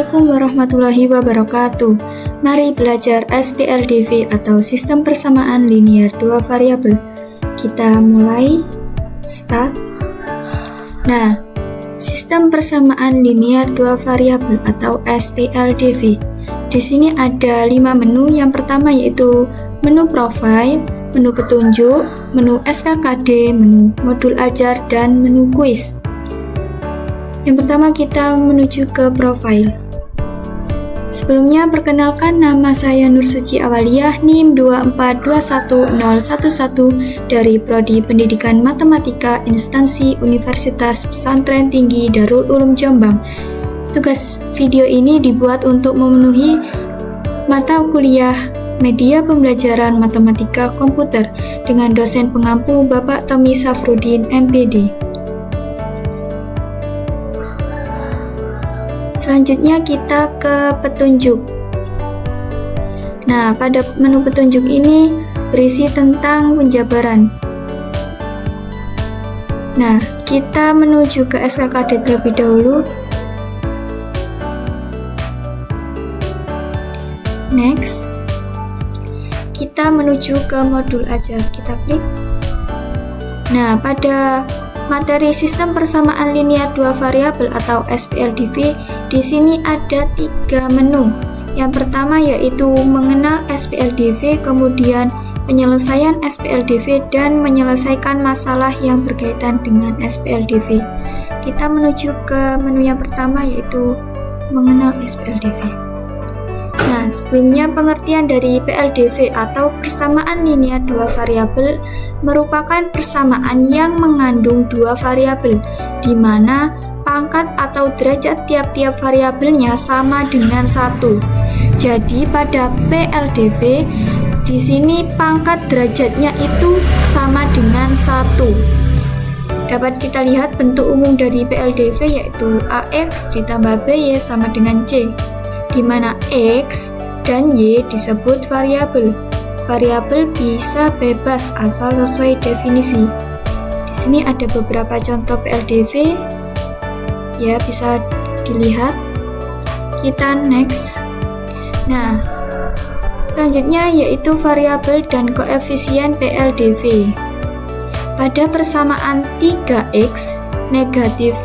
Assalamualaikum warahmatullahi wabarakatuh. Mari belajar SPLDV atau Sistem Persamaan Linear Dua Variabel. Kita mulai, start. Nah, Sistem Persamaan Linear Dua Variabel atau SPLDV. Di sini ada 5 menu. Yang pertama yaitu menu profile, menu petunjuk, menu SKKD, menu modul ajar, dan menu kuis. Yang pertama kita menuju ke profile. Sebelumnya perkenalkan, nama saya Nur Suci Awaliyah, NIM 2421011 dari Prodi Pendidikan Matematika Instansi Universitas Pesantren Tinggi Darul Ulum Jombang. Tugas video ini dibuat untuk memenuhi mata kuliah Media Pembelajaran Matematika Komputer dengan dosen pengampu Bapak Tommy Safrudin, MPD. Selanjutnya kita ke petunjuk. Nah, pada menu petunjuk ini berisi tentang penjabaran. Nah, kita menuju ke SKKD terlebih dahulu. Next, kita menuju ke modul ajar. Kita klik. Nah, pada materi sistem persamaan linear dua variabel atau SPLDV, di sini ada 3 menu. Yang pertama yaitu mengenal SPLDV, kemudian penyelesaian SPLDV, dan menyelesaikan masalah yang berkaitan dengan SPLDV. Kita menuju ke menu yang pertama yaitu mengenal SPLDV. Nah, sebelumnya pengertian dari PLDV atau persamaan linear dua variabel merupakan persamaan yang mengandung 2 variabel, di mana pangkat atau derajat tiap-tiap variabelnya sama dengan 1. Jadi pada PLDV di sini pangkat derajatnya itu sama dengan 1. Dapat kita lihat bentuk umum dari PLDV yaitu AX ditambah BY sama dengan C, di mana X dan Y disebut variabel. Variabel bisa bebas asal sesuai definisi. Di sini ada beberapa contoh PLDV, ya bisa dilihat. Kita next. Nah, selanjutnya yaitu variabel dan koefisien PLDV. Pada persamaan 3x negatif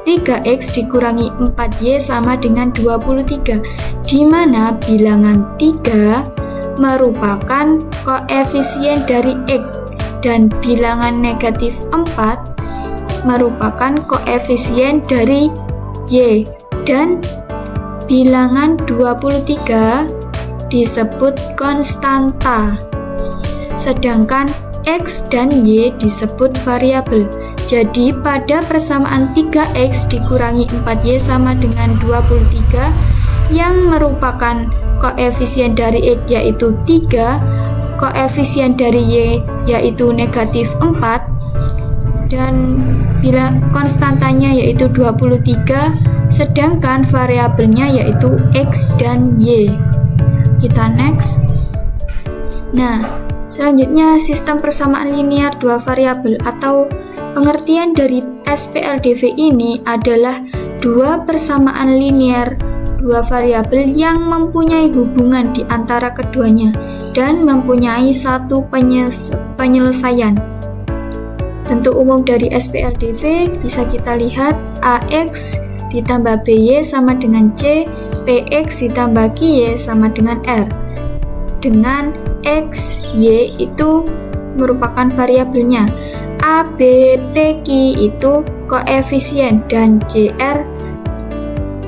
3x dikurangi 4y sama dengan 23, di mana bilangan 3 merupakan koefisien dari x dan bilangan negatif 4 merupakan koefisien dari y, dan bilangan 23 disebut konstanta, sedangkan x dan y disebut variabel. Jadi pada persamaan 3x dikurangi 4y sama dengan 23 yang merupakan koefisien dari x yaitu 3, koefisien dari y yaitu negatif 4, dan bilang konstantanya yaitu 23, sedangkan variabelnya yaitu x dan y. Kita next. Nah, selanjutnya sistem persamaan linear dua variabel atau pengertian dari SPLDV ini adalah 2 persamaan linear dua variabel yang mempunyai hubungan di antara keduanya dan mempunyai satu penyelesaian. Bentuk umum dari SPLDV bisa kita lihat AX ditambah BY sama dengan C, PX ditambah QY sama dengan R, dengan X, Y itu merupakan variabelnya, A, B, P, Q itu koefisien, dan CR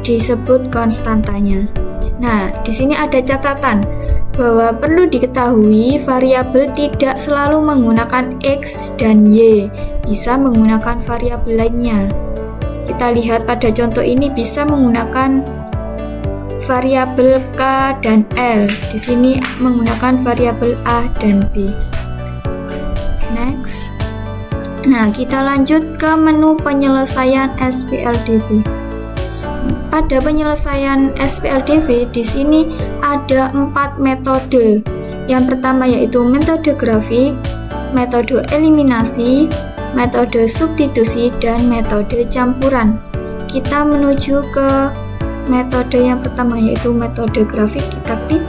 disebut konstantanya. Nah, di sini ada catatan bahwa perlu diketahui variabel tidak selalu menggunakan X dan Y, bisa menggunakan variabel lainnya. Kita lihat pada contoh ini bisa menggunakan variabel K dan L. Di sini menggunakan variabel A dan B. Next. Nah, kita lanjut ke menu penyelesaian SPLDV. Pada penyelesaian SPLDV di sini ada 4 metode. Yang pertama yaitu metode grafik, metode eliminasi, metode substitusi, dan metode campuran. Kita menuju ke metode yang pertama, yaitu metode grafik. Kita klik.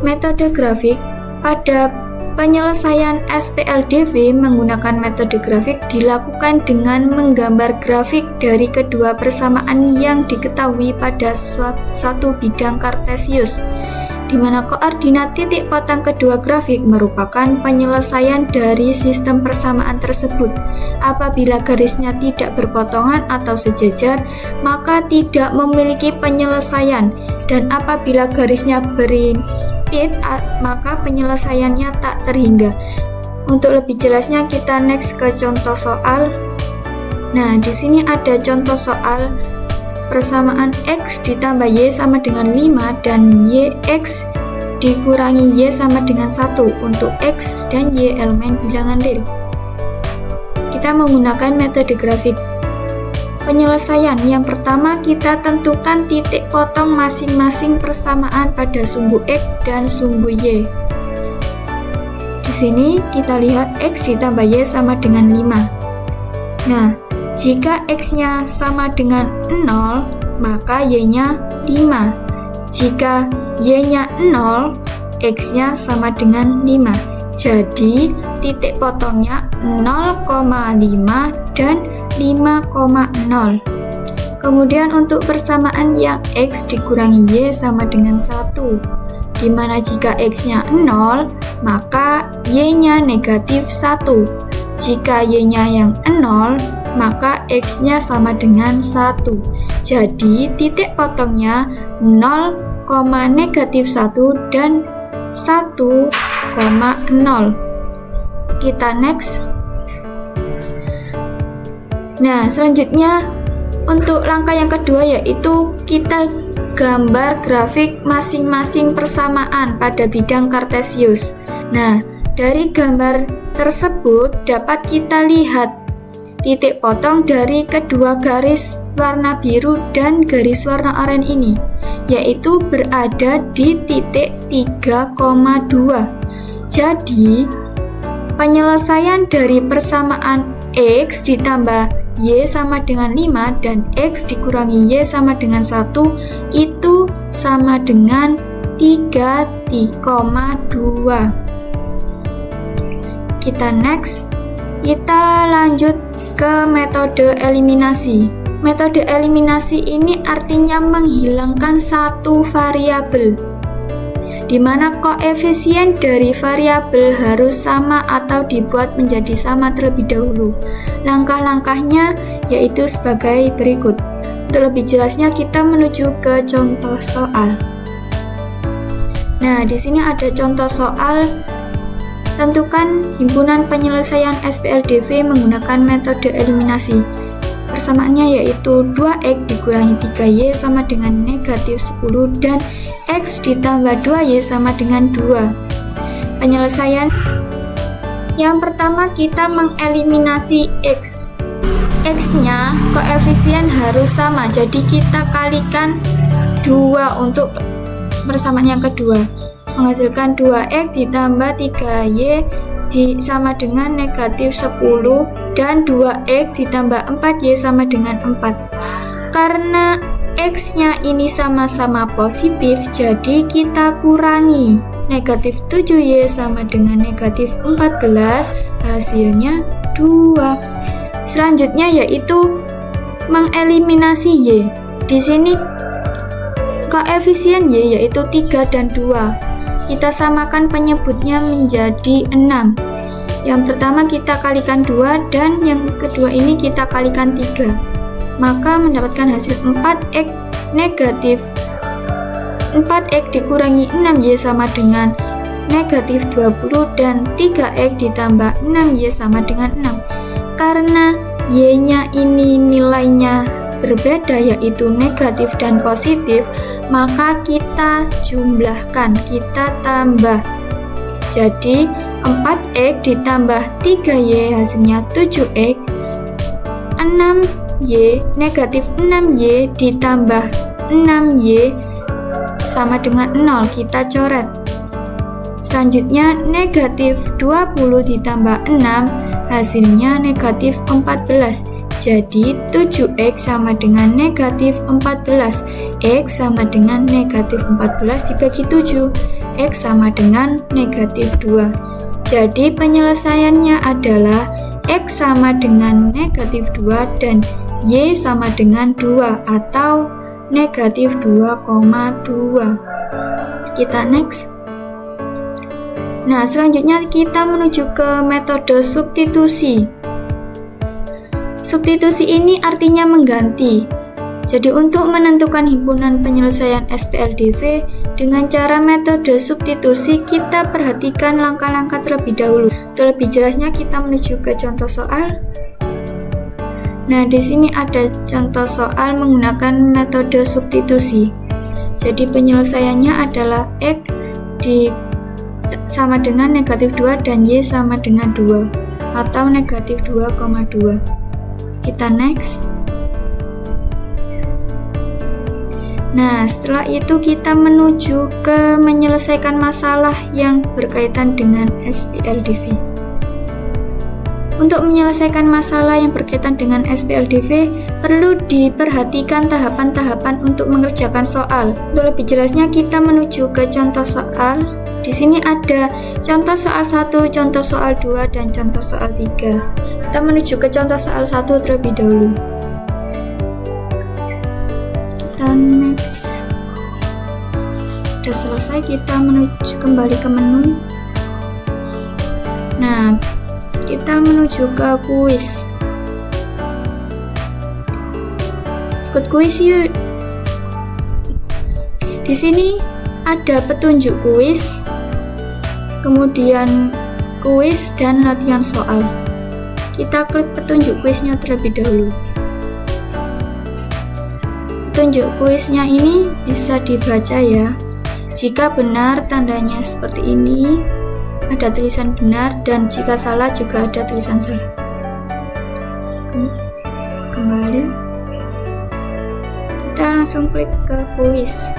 Metode grafik. Pada penyelesaian SPLDV menggunakan metode grafik dilakukan dengan menggambar grafik dari kedua persamaan yang diketahui pada satu bidang kartesius, di mana koordinat titik potong kedua grafik merupakan penyelesaian dari sistem persamaan tersebut. Apabila garisnya tidak berpotongan atau sejajar, maka tidak memiliki penyelesaian, dan apabila garisnya berimpit, maka penyelesaiannya tak terhingga. Untuk lebih jelasnya kita next ke contoh soal. Nah, di sini ada contoh soal persamaan X ditambah Y sama dengan 5 dan X dikurangi Y sama dengan 1 untuk X dan Y elemen bilangan real. Kita menggunakan metode grafik. Penyelesaian yang pertama, kita tentukan titik potong masing-masing persamaan pada sumbu X dan sumbu Y. Di sini kita lihat X ditambah Y sama dengan 5. Nah, jika X-nya sama dengan 0, maka Y-nya 5. Jika Y-nya 0, X-nya sama dengan 5. Jadi, titik potongnya 0,5 dan 5,0. Kemudian untuk persamaan yang X dikurangi Y sama dengan 1, di mana jika X-nya 0, maka Y-nya negatif 1. Jika Y-nya yang 0, maka X-nya sama dengan 1. Jadi, titik potongnya 0, negatif 1 dan 1,0. Kita next. Nah, selanjutnya untuk langkah yang kedua, yaitu kita gambar grafik masing-masing persamaan pada bidang kartesius. Nah, dari gambar tersebut dapat kita lihat titik potong dari kedua garis warna biru dan garis warna oranye ini, yaitu berada di titik 3,2. Jadi, penyelesaian dari persamaan X ditambah Y sama dengan 5 dan X dikurangi Y sama dengan 1 itu sama dengan 3,2. Kita next. Kita lanjut ke metode eliminasi. Metode eliminasi ini artinya menghilangkan satu variabel, di mana koefisien dari variabel harus sama atau dibuat menjadi sama terlebih dahulu. Langkah-langkahnya yaitu sebagai berikut. Untuk lebih jelasnya kita menuju ke contoh soal. Nah, di sini ada contoh soal. Tentukan himpunan penyelesaian SPLDV menggunakan metode eliminasi. Persamaannya yaitu 2X dikurangi 3Y sama dengan negatif 10 dan X ditambah 2Y sama dengan 2. Penyelesaian yang pertama, kita mengeliminasi X. X-nya koefisien harus sama, jadi kita kalikan 2 untuk persamaan yang kedua, menghasilkan 2X ditambah 3Y sama dengan negatif 10 dan 2X ditambah 4Y sama dengan 4. Karena X-nya ini sama-sama positif, jadi kita kurangi. Negatif 7Y sama dengan negatif 14, hasilnya 2. Selanjutnya yaitu mengeliminasi Y. Di sini koefisien Y yaitu 3 dan 2. Kita samakan penyebutnya menjadi 6. Yang pertama kita kalikan 2 dan yang kedua ini kita kalikan 3. Maka mendapatkan hasil 4X negatif 4X dikurangi 6Y sama dengan negatif 20 dan 3X ditambah 6Y sama dengan 6. Karena Y-nya ini nilainya berbeda yaitu negatif dan positif, maka kita jumlahkan, kita tambah. Jadi 4X ditambah 3Y hasilnya 7X, 6Y negatif 6Y ditambah 6Y sama dengan 0, kita coret. Selanjutnya negatif 20 ditambah 6 hasilnya negatif 14. Jadi 7x sama dengan negatif 14. X sama dengan negatif 14 dibagi 7. X sama dengan negatif 2. Jadi penyelesaiannya adalah X sama dengan negatif 2 dan Y sama dengan 2 atau negatif 2,2. Kita next. Nah, selanjutnya kita menuju ke metode substitusi. Substitusi ini artinya mengganti. Jadi untuk menentukan himpunan penyelesaian SPLDV dengan cara metode substitusi, kita perhatikan langkah-langkah terlebih dahulu. Untuk lebih jelasnya kita menuju ke contoh soal. Nah, di sini ada contoh soal menggunakan metode substitusi. Jadi penyelesaiannya adalah X sama dengan negatif 2 dan Y sama dengan 2 atau negatif 2,2. Kita next. Nah, setelah itu kita menuju ke menyelesaikan masalah yang berkaitan dengan SPLDV. Untuk menyelesaikan masalah yang berkaitan dengan SPLDV, perlu diperhatikan tahapan-tahapan untuk mengerjakan soal. Untuk lebih jelasnya, kita menuju ke contoh soal. Di sini ada contoh soal 1, contoh soal 2, dan contoh soal 3. Kita menuju ke contoh soal 1 terlebih dahulu. Kita next. Sudah selesai, kita menuju kembali ke menu. Nah, kita menuju ke kuis. Ikut kuis yuk. Di sini ada petunjuk kuis, kemudian kuis dan latihan soal. Kita klik petunjuk kuisnya terlebih dahulu. Petunjuk kuisnya ini bisa dibaca ya. Jika benar tandanya seperti ini, ada tulisan benar, dan jika salah juga ada tulisan salah. Kembali. Kita langsung klik ke kuis.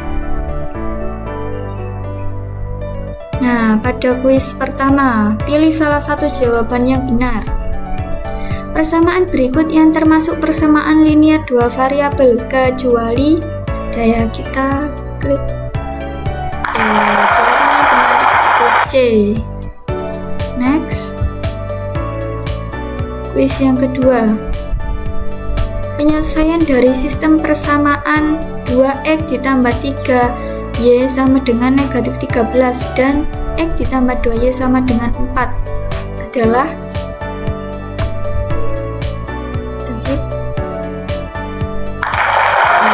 Nah, pada kuis pertama, pilih salah satu jawaban yang benar. Persamaan berikut yang termasuk persamaan linear dua variabel kecuali daya. Kita klik jawaban yang benar itu C. Next. Kuis yang kedua. Penyelesaian dari sistem persamaan 2x ditambah 3y sama dengan negatif 13 dan x ditambah 2y sama dengan 4 adalah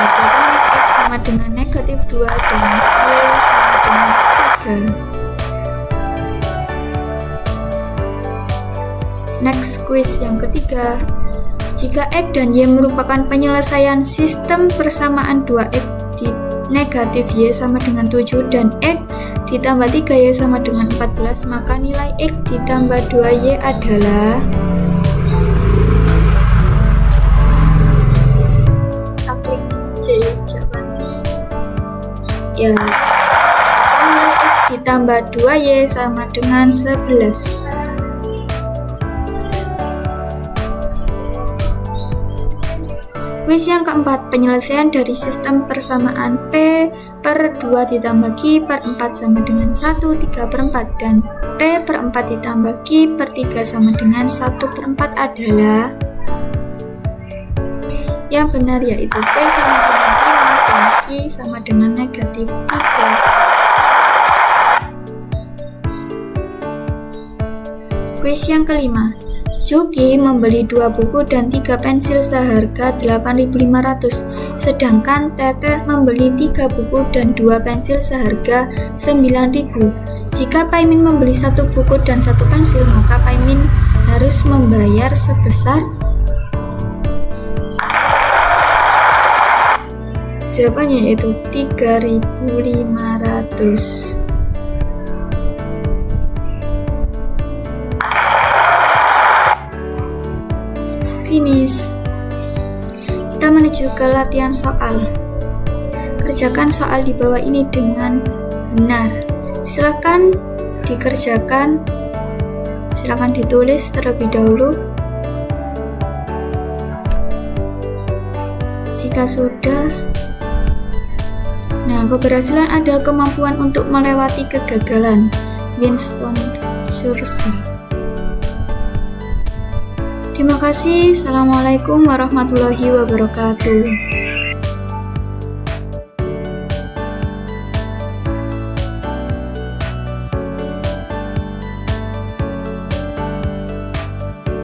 jawabannya x sama dengan negatif 2 dan y sama dengan 3. Next quiz yang ketiga. Jika x dan y merupakan penyelesaian sistem persamaan 2x negatif y sama dengan 7 dan x ditambah 3y sama dengan 14, maka nilai x ditambah 2y adalah klik C jawabannya. Yes. Maka nilai x ditambah 2y sama dengan 11. Kuis yang keempat, penyelesaian dari sistem persamaan P per 2 ditambah Q per 4 sama dengan 1 3 per 4 dan P per 4 ditambah Q per 3 sama dengan 1 per 4 adalah yang benar, yaitu P sama dengan 5 dan Q sama dengan negatif 3. Kuis yang kelima. Juki membeli 2 buku dan 3 pensil seharga 8.500, sedangkan Tete membeli 3 buku dan 2 pensil seharga 9.000. Jika Paimin membeli 1 buku dan 1 pensil, maka Paimin harus membayar sebesar. Jawabannya yaitu 3.500. Finish. Kita menuju ke latihan soal. Kerjakan soal di bawah ini dengan benar. Silakan dikerjakan. Silakan ditulis terlebih dahulu. Jika sudah, nah, keberhasilan adalah kemampuan untuk melewati kegagalan. Winston Churchill. Terima kasih. Assalamualaikum warahmatullahi wabarakatuh.